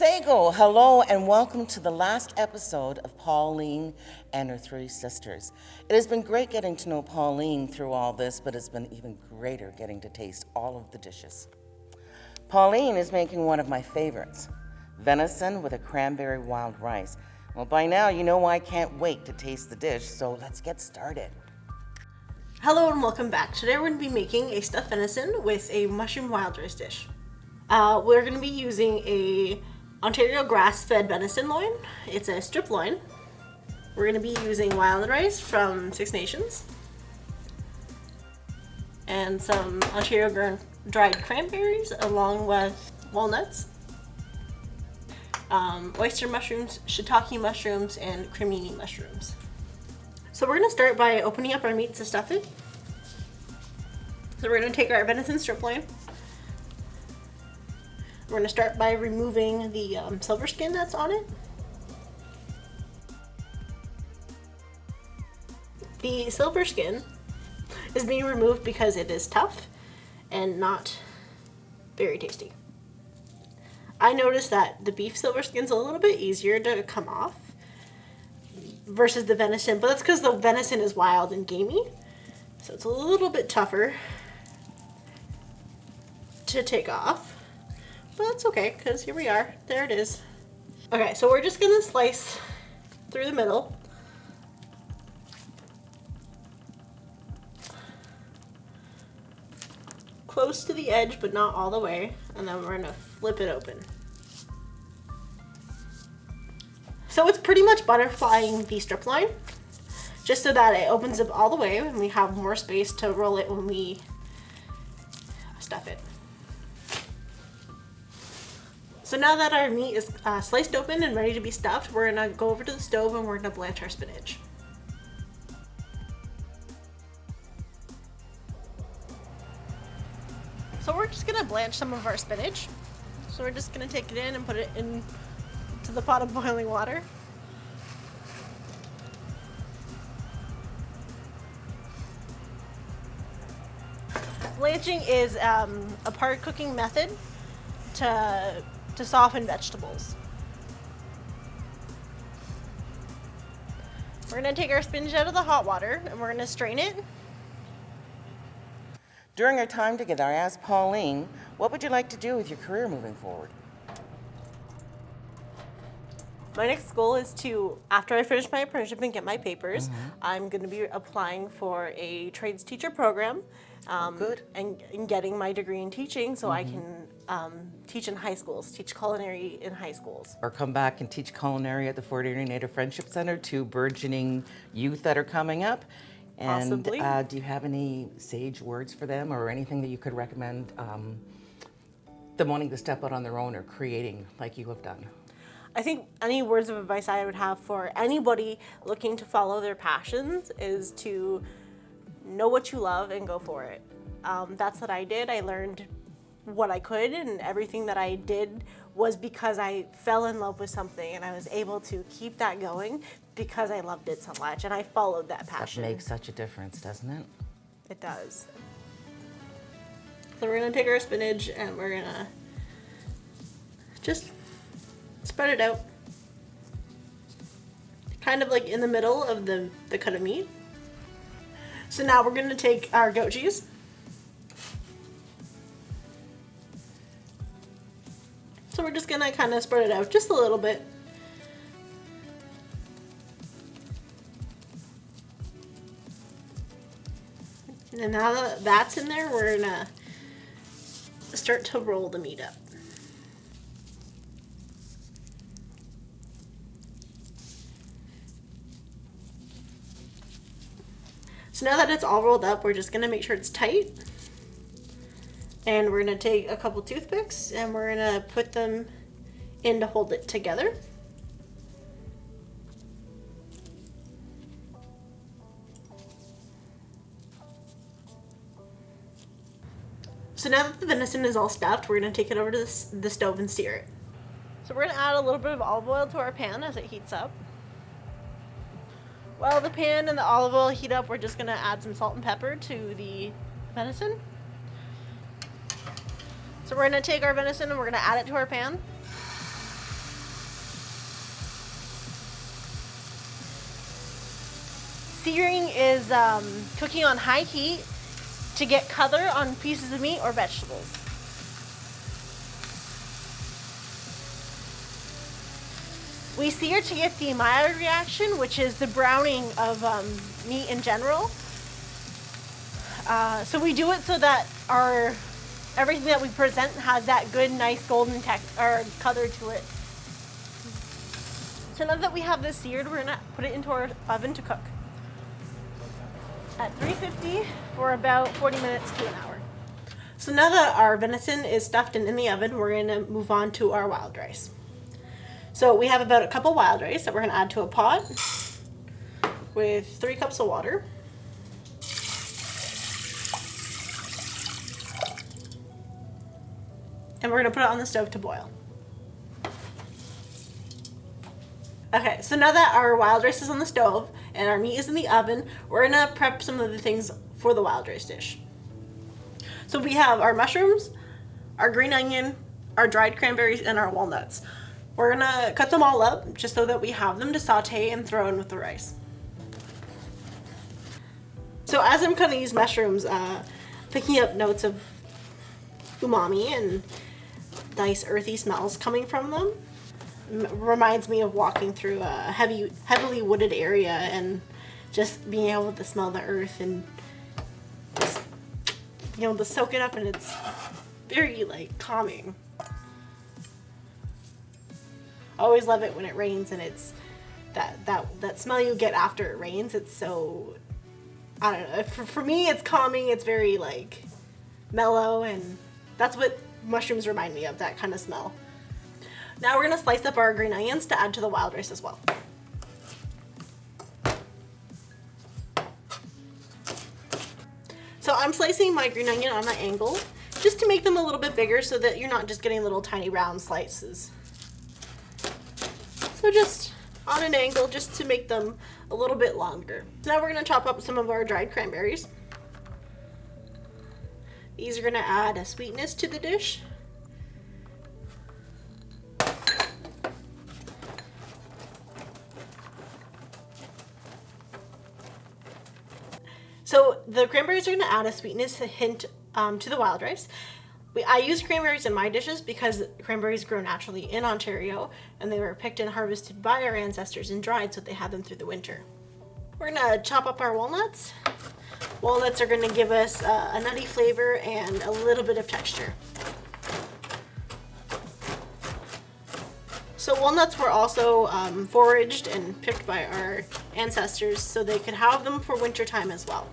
Sego, hello and welcome to the last episode of Pauline and her three sisters. It has been great getting to know Pauline through all this, but it's been even greater getting to taste all of the dishes. Pauline is making one of my favorites, venison with a cranberry wild rice. Well, by now you know I can't wait to taste the dish, so let's get started. Hello and welcome back. Today we're going to be making a stuffed venison with a mushroom wild rice dish. We're going to be using a Ontario grass-fed venison loin. It's a strip loin. We're going to be using wild rice from Six Nations and some Ontario dried cranberries along with walnuts, oyster mushrooms, shiitake mushrooms, and cremini mushrooms. So we're going to start by opening up our meat to stuff it. So we're going to take our venison strip loin. We're going to start by removing the silver skin that's on it. The silver skin is being removed because it is tough and not very tasty. I noticed that the beef silver skin's a little bit easier to come off versus the venison, but that's because the venison is wild and gamey, so it's a little bit tougher to take off. But that's okay, because here we are. There it is. Okay, so we're just going to slice through the middle. Close to the edge, but not all the way. And then we're going to flip it open. So it's pretty much butterflying the strip loin, just so that it opens up all the way and we have more space to roll it when we stuff it. So now that our meat is sliced open and ready to be stuffed, we're going to go over to the stove and we're going to blanch our spinach. So we're just going to blanch some of our spinach. So we're just going to take it in and put it into the pot of boiling water. Blanching is a part cooking method to soften vegetables. We're going to take our spinach out of the hot water and we're going to strain it. During our time together, I asked Pauline, what would you like to do with your career moving forward? My next goal is to, after I finish my apprenticeship and get my papers, I'm going to be applying for a trades teacher program. Good. And getting my degree in teaching so I can teach in high schools, teach culinary in high schools. Or come back and teach culinary at the Fort Erie Native Friendship Center to burgeoning youth that are coming up. And Possibly. Do you have any sage words for them or anything that you could recommend them wanting to step out on their own or creating like you have done? I think any words of advice I would have for anybody looking to follow their passions is to know what you love and go for it. That's what I did. I learned what I could, and everything that I did was because I fell in love with something and I was able to keep that going because I loved it so much and I followed that passion. That makes such a difference, doesn't it? It does. So we're going to take our spinach and we're going to just spread it out. Kind of like in the middle of the cut of meat. So now we're going to take our goat cheese. So we're just going to kind of spread it out just a little bit. And now that that's in there, we're going to start to roll the meat up. So now that it's all rolled up, we're just going to make sure it's tight. And we're going to take a couple toothpicks and we're going to put them in to hold it together. So now that the venison is all stuffed, we're going to take it over to the stove and sear it. So we're going to add a little bit of olive oil to our pan as it heats up. While the pan and the olive oil heat up, we're just going to add some salt and pepper to the venison. So we're going to take our venison and we're going to add it to our pan. Searing is cooking on high heat to get color on pieces of meat or vegetables. We sear to get the Maillard reaction, which is the browning of meat in general. So we do it so that everything that we present has that good, nice golden color to it. So now that we have this seared, we're gonna put it into our oven to cook at 350 for about 40 minutes to an hour. So now that our venison is stuffed and in the oven, we're gonna move on to our wild rice. So we have about a cup of wild rice that we're gonna add to a pot with 3 cups of water. And we're gonna put it on the stove to boil. Okay, so now that our wild rice is on the stove and our meat is in the oven, we're gonna prep some of the things for the wild rice dish. So we have our mushrooms, our green onion, our dried cranberries, and our walnuts. We're gonna cut them all up just so that we have them to saute and throw in with the rice. So as I'm cutting these mushrooms, picking up notes of umami and nice earthy smells coming from them reminds me of walking through a heavily wooded area and just being able to smell the earth and just being able to soak it up, and it's very like calming. I always love it when it rains and it's that smell you get after it rains. It's so, I don't know, for me it's calming. It's very like mellow, and that's what mushrooms remind me of, that kind of smell. Now we're gonna slice up our green onions to add to the wild rice as well. So I'm slicing my green onion on an angle just to make them a little bit bigger so that you're not just getting little tiny round slices. So just on an angle just to make them a little bit longer. So now we're gonna chop up some of our dried cranberries. These are gonna add a sweetness to the dish. So the cranberries are gonna add a sweetness, a hint to the wild rice. I use cranberries in my dishes because cranberries grow naturally in Ontario, and they were picked and harvested by our ancestors and dried so they had them through the winter. We're gonna chop up our walnuts. Walnuts are gonna give us a nutty flavor and a little bit of texture. So walnuts were also foraged and picked by our ancestors so they could have them for winter time as well.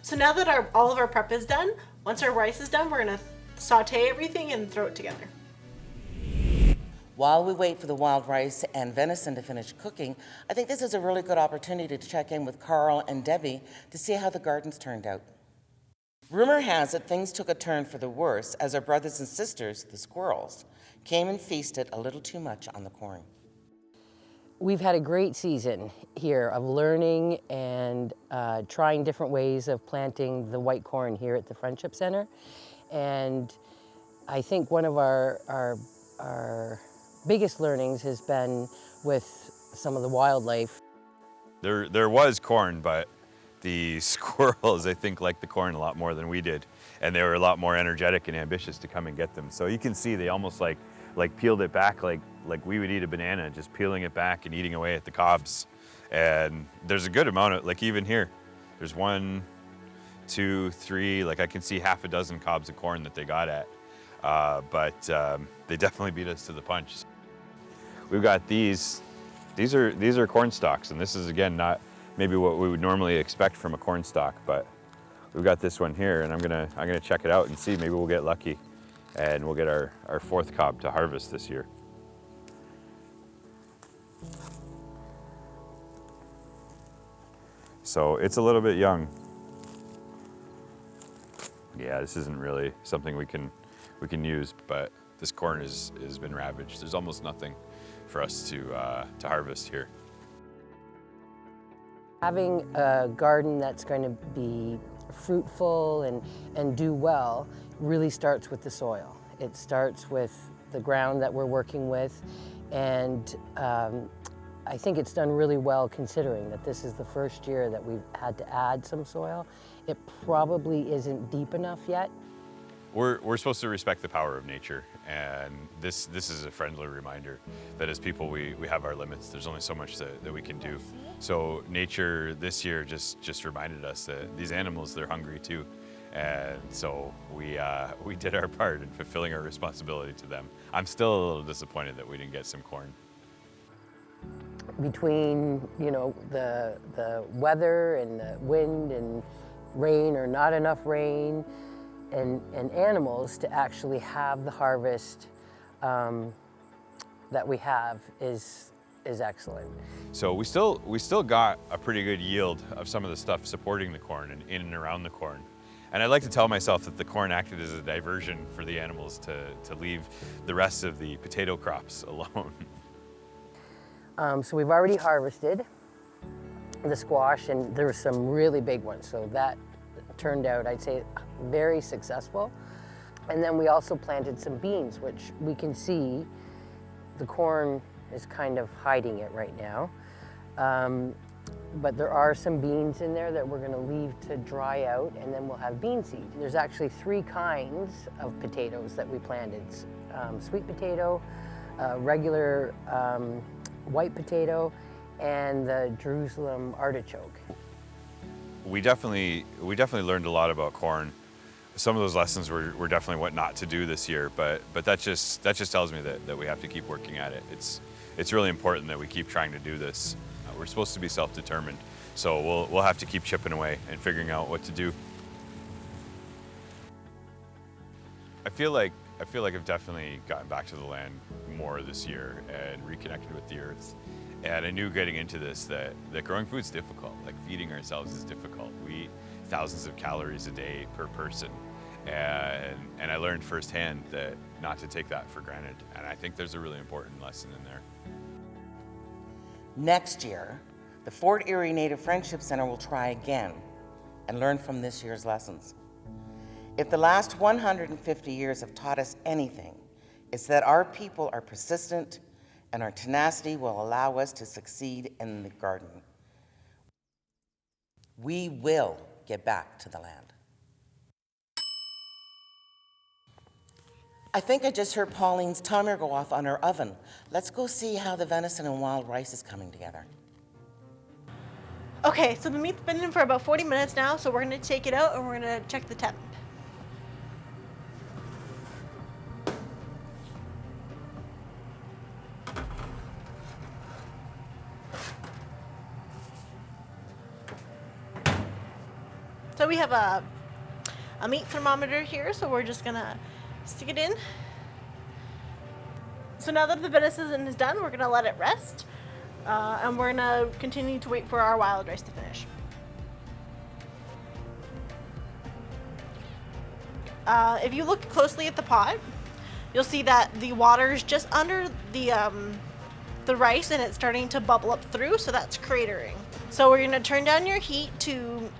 So now that all of our prep is done, once our rice is done, we're gonna saute everything and throw it together. While we wait for the wild rice and venison to finish cooking, I think this is a really good opportunity to check in with Carl and Debbie to see how the gardens turned out. Rumor has it things took a turn for the worse as our brothers and sisters, the squirrels, came and feasted a little too much on the corn. We've had a great season here of learning and trying different ways of planting the white corn here at the Friendship Center. And I think one of our biggest learnings has been with some of the wildlife. There was corn, but the squirrels, I think, liked the corn a lot more than we did. And they were a lot more energetic and ambitious to come and get them. So you can see they almost like peeled it back like we would eat a banana, just peeling it back and eating away at the cobs. And there's a good amount of, like even here, there's 1, 2, 3, like I can see half a dozen cobs of corn that they got at. But they definitely beat us to the punch. We've got these are corn stalks, and this is again not maybe what we would normally expect from a corn stalk, but we've got this one here, and I'm gonna check it out and see, maybe we'll get lucky and we'll get our 4th cob to harvest this year. So it's a little bit young. Yeah, this isn't really something we can use, but this corn has been ravaged. There's almost nothing for us to harvest here. Having a garden that's going to be fruitful and do well really starts with the soil. It starts with the ground that we're working with, and I think it's done really well considering that this is the first year that we've had to add some soil. It probably isn't deep enough yet. We're supposed to respect the power of nature, and this is a friendly reminder that as people we have our limits. There's only so much that we can do. So nature this year just reminded us that these animals, they're hungry too, and so we did our part in fulfilling our responsibility to them. I'm still a little disappointed that we didn't get some corn. Between, you know, the weather and the wind and rain or not enough rain, and animals, to actually have the harvest that we have is excellent. So we still got a pretty good yield of some of the stuff supporting the corn and in and around the corn. And I'd like to tell myself that the corn acted as a diversion for the animals to leave the rest of the potato crops alone. So we've already harvested the squash, and there were some really big ones. So that turned out, I'd say, very successful. And then we also planted some beans, which we can see the corn is kind of hiding it right now. But there are some beans in there that we're going to leave to dry out, and then we'll have bean seed. There's actually 3 kinds of potatoes that we planted. Sweet potato, regular white potato, and the Jerusalem artichoke. We definitely learned a lot about corn. Some of those lessons were definitely what not to do this year, but that just tells me that we have to keep working at it. It's really important that we keep trying to do this. We're supposed to be self-determined, so we'll have to keep chipping away and figuring out what to do. I feel like I've definitely gotten back to the land more this year and reconnected with the earth. And I knew getting into this that growing food's difficult. Like, feeding ourselves is difficult. We eat thousands of calories a day per person. And I learned firsthand that not to take that for granted. And I think there's a really important lesson in there. Next year, the Fort Erie Native Friendship Center will try again and learn from this year's lessons. If the last 150 years have taught us anything, it's that our people are persistent and our tenacity will allow us to succeed in the garden. We will get back to the land. I think I just heard Pauline's timer go off on her oven. Let's go see how the venison and wild rice is coming together. Okay, so the meat's been in for about 40 minutes now, so we're gonna take it out and we're gonna check the temp. So we have a meat thermometer here, so we're just gonna stick it in. So now that the venison is done, we're gonna let it rest, and we're gonna continue to wait for our wild rice to finish. If you look closely at the pot, you'll see that the water is just under the rice, and it's starting to bubble up through, so that's cratering. So we're gonna turn down your heat to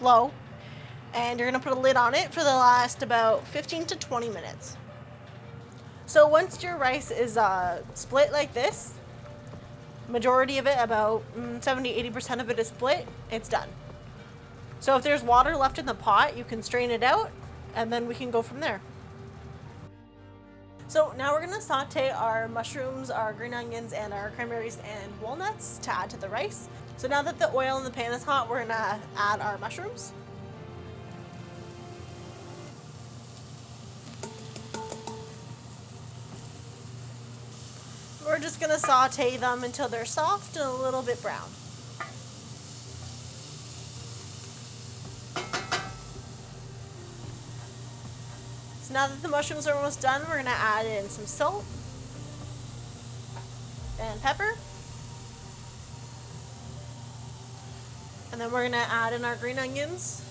low, and you're gonna put a lid on it for the last about 15 to 20 minutes. So once your rice is split like this, majority of it, about 70-80% of it is split, it's done. So if there's water left in the pot, you can strain it out, and then we can go from there. So now we're gonna saute our mushrooms, our green onions, and our cranberries and walnuts to add to the rice. So now that the oil in the pan is hot, we're gonna add our mushrooms. We're just gonna saute them until they're soft and a little bit brown. So now that the mushrooms are almost done, we're gonna add in some salt and pepper. And then we're gonna add in our green onions.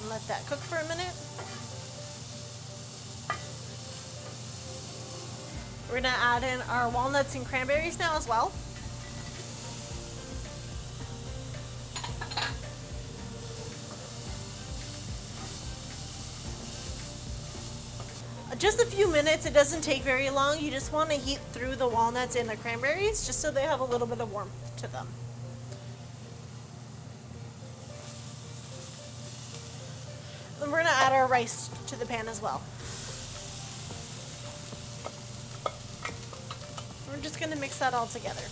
And let that cook for a minute. We're gonna add in our walnuts and cranberries now as well. Just a few minutes. It doesn't take very long. You just want to heat through the walnuts and the cranberries just so they have a little bit of warmth to them. Then we're going to add our rice to the pan as well. We're just going to mix that all together.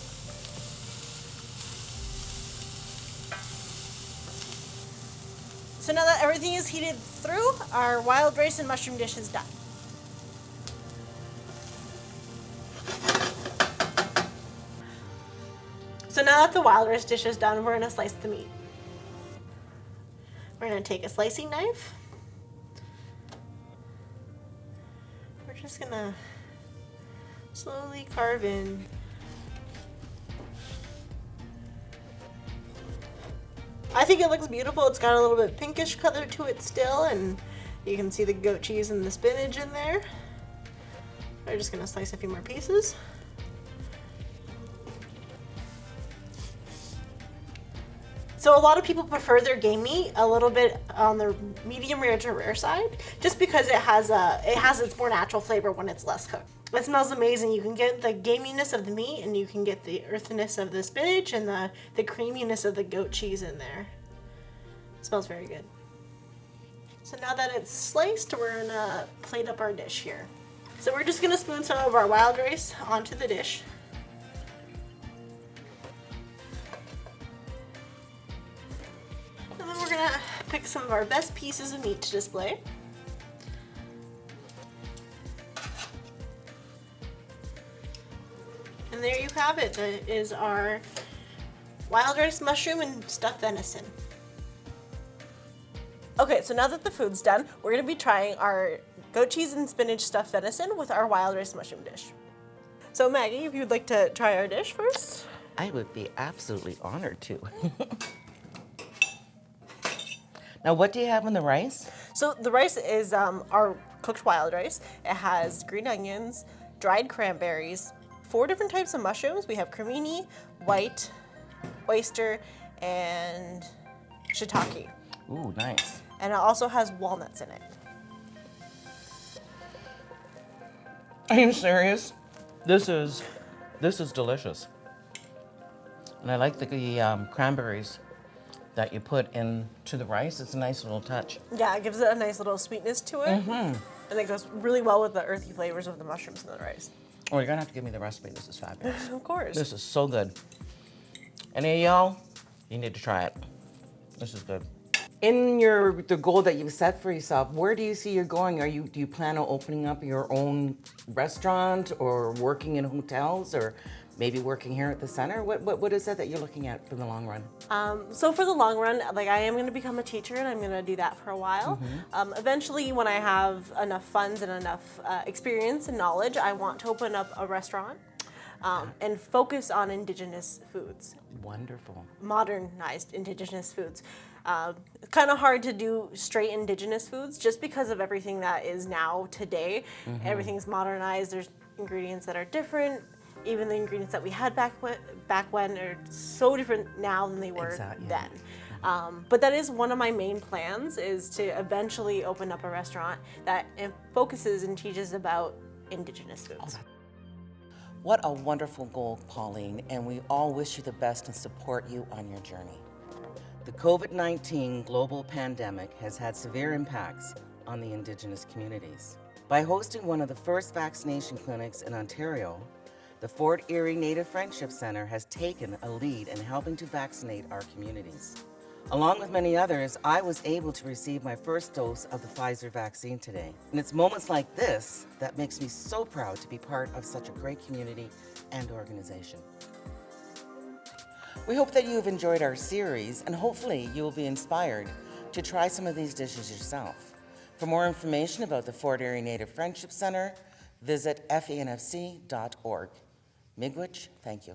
So now that everything is heated through, our wild rice and mushroom dish is done. So now that the wild rice dish is done, we're going to slice the meat. We're going to take a slicing knife. We're just going to slowly carve in. I think it looks beautiful. It's got a little bit pinkish color to it still, and you can see the goat cheese and the spinach in there. We're just going to slice a few more pieces. So a lot of people prefer their game meat a little bit on the medium rare to rare side, just because it has its more natural flavor when it's less cooked. It smells amazing. You can get the gaminess of the meat, and you can get the earthiness of the spinach and the creaminess of the goat cheese in there. It smells very good. So now that it's sliced, we're gonna plate up our dish here. So we're just gonna spoon some of our wild rice onto the dish. And then we're gonna pick some of our best pieces of meat to display. And there you have it. That is our wild rice, mushroom, and stuffed venison. Okay, so now that the food's done, we're gonna be trying our goat cheese and spinach stuffed venison with our wild rice mushroom dish. So Maggie, if you'd like to try our dish first. I would be absolutely honored to. Now, what do you have on the rice? So the rice is our cooked wild rice. It has green onions, dried cranberries, 4 different types of mushrooms. We have cremini, white, oyster, and shiitake. Ooh, nice. And it also has walnuts in it. Are you serious? This is delicious. And I like the cranberries that you put into the rice. It's a nice little touch. Yeah, it gives it a nice little sweetness to it. And it goes really well with the earthy flavors of the mushrooms and the rice. Oh, you're gonna have to give me the recipe. This is fabulous. Of course. This is so good. Any of y'all, you need to try it. This is good. In the goal that you've set for yourself, where do you see you're going? Do you plan on opening up your own restaurant or working in hotels or maybe working here at the center? What is it that you're looking at for the long run? So for the long run, like I am going to become a teacher, and I'm going to do that for a while. Eventually, when I have enough funds and enough experience and knowledge, I want to open up a restaurant and focus on Indigenous foods. Wonderful. Modernized Indigenous foods. It's kind of hard to do straight Indigenous foods just because of everything that is now today. Everything's modernized. There's ingredients that are different. Even the ingredients that we had back when are so different now than they were then. But that is one of my main plans, is to eventually open up a restaurant that focuses and teaches about Indigenous foods. What a wonderful goal, Pauline, and we all wish you the best and support you on your journey. The COVID-19 global pandemic has had severe impacts on the Indigenous communities. By hosting one of the first vaccination clinics in Ontario, the Fort Erie Native Friendship Center has taken a lead in helping to vaccinate our communities. Along with many others, I was able to receive my first dose of the Pfizer vaccine today. And it's moments like this that makes me so proud to be part of such a great community and organization. We hope that you've enjoyed our series, and hopefully you will be inspired to try some of these dishes yourself. For more information about the Fort Erie Native Friendship Center, visit fenfc.org. Miigwech, thank you.